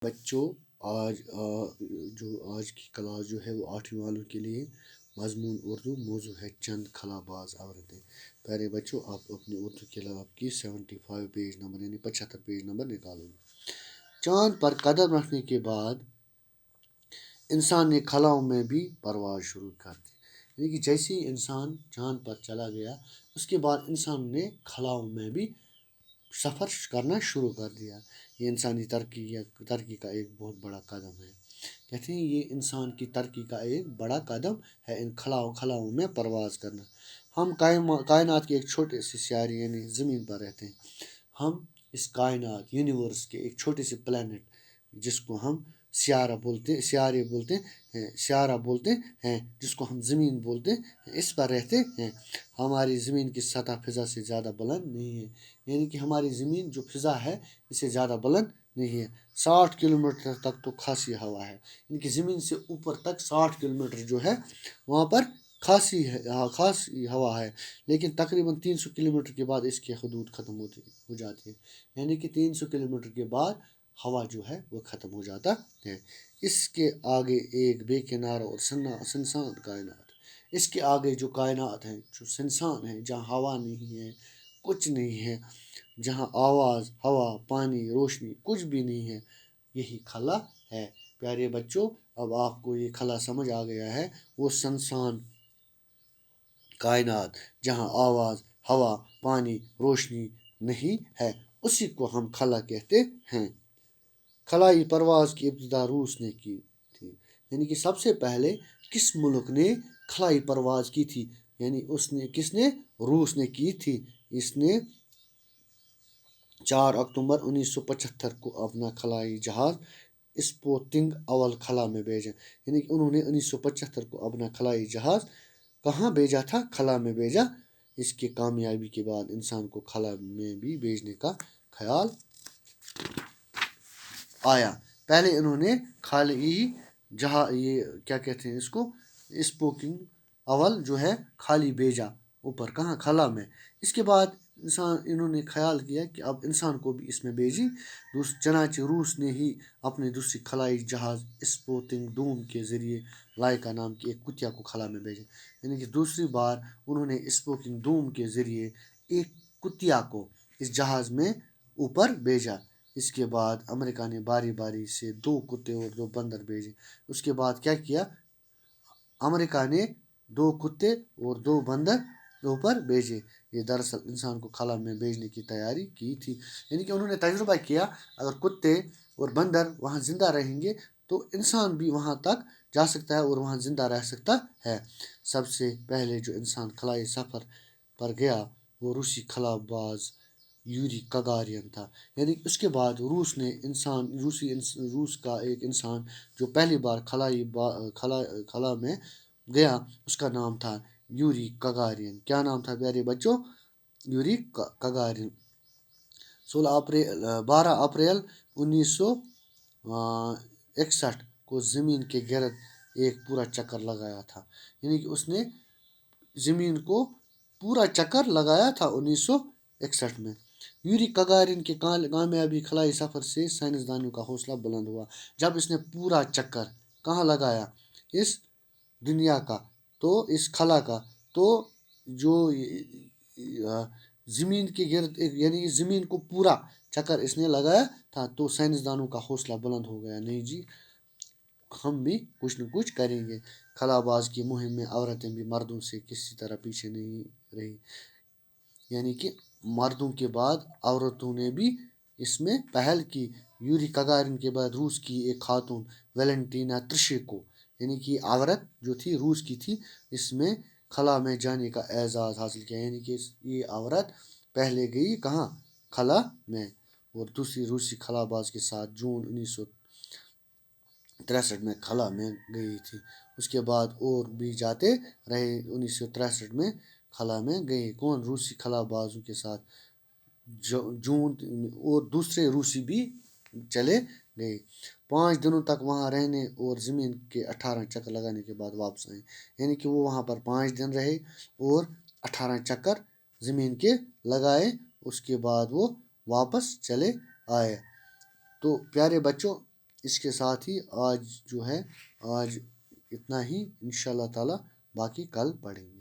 بچوں، آج جو آج کی کلاس جو ہے وہ 8ویں والوں کے لیے مضمون اردو موضوع ہے چند خلاباز عورتیں۔ پیارے بچوں، آپ اپنی اردو کتاب کی 75 پیج نمبر یعنی 75 پیج نمبر نکالو۔ چاند پر قدم رکھنے کے بعد انسان نے خلاؤں میں بھی پرواز شروع کر دی، یعنی کہ جیسے ہی انسان چاند پر چلا گیا اس کے بعد انسان نے خلاؤں میں بھی سفر کرنا شروع کر دیا۔ یہ انسانی ترقی کا ایک بہت بڑا قدم ہے۔ کہتے ہیں یہ انسان کی ترقی کا ایک بڑا قدم ہے، ان خلاؤں میں پرواز کرنا۔ ہم کائنات کے ایک چھوٹے سے سیارے یعنی زمین پر رہتے ہیں۔ ہم اس کائنات یونیورس کے ایک چھوٹے سے پلانٹ جس کو ہم سیارہ بولتے ہیں جس کو ہم زمین بولتے ہیں، اس پر رہتے ہیں۔ ہماری زمین کی سطح فضا سے زیادہ بلند نہیں ہے، یعنی کہ ہماری زمین جو فضا ہے اس سے زیادہ بلند نہیں ہے۔ 60 کلومیٹر تک تو خاصی ہوا ہے، یعنی کہ زمین سے اوپر تک 60 کلومیٹر جو ہے وہاں پر خاصی ہوا ہے، لیکن تقریباً 300 کلومیٹر کے بعد اس کی حدود ختم ہو جاتی ہے، یعنی کہ 300 کلومیٹر کے بعد ہوا جو ہے وہ ختم ہو جاتا ہے۔ اس کے آگے ایک بے کنارہ اور سنسان کائنات، اس کے آگے جو کائنات ہے جو سنسان ہے، جہاں ہوا نہیں ہے، کچھ نہیں ہے، جہاں آواز، ہوا، پانی، روشنی کچھ بھی نہیں ہے، یہی خلا ہے۔ پیارے بچوں، اب آپ کو یہ خلا سمجھ آ گیا ہے، وہ سنسان کائنات جہاں آواز، ہوا، پانی، روشنی نہیں ہے، اسی کو ہم خلا کہتے ہیں۔ خلائی پرواز کی ابتدا روس نے کی تھی، یعنی کہ سب سے پہلے کس ملک نے خلائی پرواز کی تھی، یعنی کس نے؟ روس نے کی تھی۔ اس نے 4 اکتوبر 1975 کو اپنا خلائی جہاز اسپوتنگ اول خلا میں بھیجا، یعنی کہ انہوں نے 1975 کو اپنا خلائی جہاز کہاں بھیجا تھا؟ خلا میں بھیجا۔ اس کی کامیابی کے بعد انسان کو خلا میں بھی بھیجنے کا خیال آیا۔ پہلے انہوں نے خلائی جہاز یہ کیا کہتے ہیں اس کو اسپوتنگ اول جو ہے خالی بھیجا اوپر کہاں؟ خلا میں۔ اس کے بعد انہوں نے خیال کیا کہ اب انسان کو بھی اس میں بھیجی، چنانچہ روس نے ہی اپنے دوسری خلائی جہاز اسپوتنگ دوم کے ذریعے لائکا نام کی ایک کتیا کو خلا میں بھیجا، یعنی کہ دوسری بار انہوں نے اسپوتنگ دوم کے ذریعے ایک کتیا کو اس جہاز میں اوپر بھیجا۔ اس کے بعد امریکہ نے باری باری سے 2 کتے اور 2 بندر بھیجے۔ اس کے بعد کیا کیا؟ امریکہ نے 2 کتے اور 2 بندر اوپر بھیجے۔ یہ دراصل انسان کو خلا میں بھیجنے کی تیاری کی تھی، یعنی کہ انہوں نے تجربہ کیا اگر کتے اور بندر وہاں زندہ رہیں گے تو انسان بھی وہاں تک جا سکتا ہے اور وہاں زندہ رہ سکتا ہے۔ سب سے پہلے جو انسان خلائی سفر پر گیا وہ روسی خلا باز یوری گگارین تھا، یعنی اس کے بعد روس کا ایک انسان جو پہلی بار خلا میں گیا اس کا نام تھا یوری گگارین۔ کیا نام تھا پیارے بچوں؟ یوری گگارین۔ 12 اپریل 1961 کو زمین کے گرد ایک پورا چکر لگایا تھا، یعنی کہ اس نے زمین کو پورا چکر لگایا تھا 1961 میں۔ یوری گگارین کے کامیابی خلائی سفر سے سائنسدانوں کا حوصلہ بلند ہوا۔ جب اس نے پورا چکر کہاں لگایا؟ اس دنیا کا، تو اس خلا کا، تو جو زمین کے گرد یعنی زمین کو پورا چکر اس نے لگایا تھا، تو سائنسدانوں کا حوصلہ بلند ہو گیا، نہیں جی ہم بھی کچھ نہ کچھ کریں گے۔ خلا باز کی مہم میں عورتیں بھی مردوں سے کسی طرح پیچھے نہیں رہی، یعنی کہ مردوں کے بعد عورتوں نے بھی اس میں پہل کی۔ یوری گگارین کے بعد روس کی ایک خاتون ویلنٹینا ترشینکو، یعنی کہ عورت جو تھی روس کی تھی، اس میں خلا میں جانے کا اعزاز حاصل کیا، یعنی کہ یہ عورت پہلے گئی کہاں؟ خلا میں، اور دوسری روسی خلا باز کے ساتھ جون 1963 میں خلا میں گئی تھی۔ اس کے بعد اور بھی جاتے رہے، 1963 میں خلا میں گئے کون؟ روسی خلا بازوں کے ساتھ جون، اور دوسرے روسی بھی چلے گئے۔ 5 دنوں تک وہاں رہنے اور زمین کے 18 چکر لگانے کے بعد واپس آئے، یعنی کہ وہ وہاں پر 5 دن رہے اور 18 چکر زمین کے لگائے، اس کے بعد وہ واپس چلے آئے۔ تو پیارے بچوں، اس کے ساتھ ہی آج جو ہے آج اتنا ہی، انشاءاللہ تعالی باقی کل پڑھیں گے.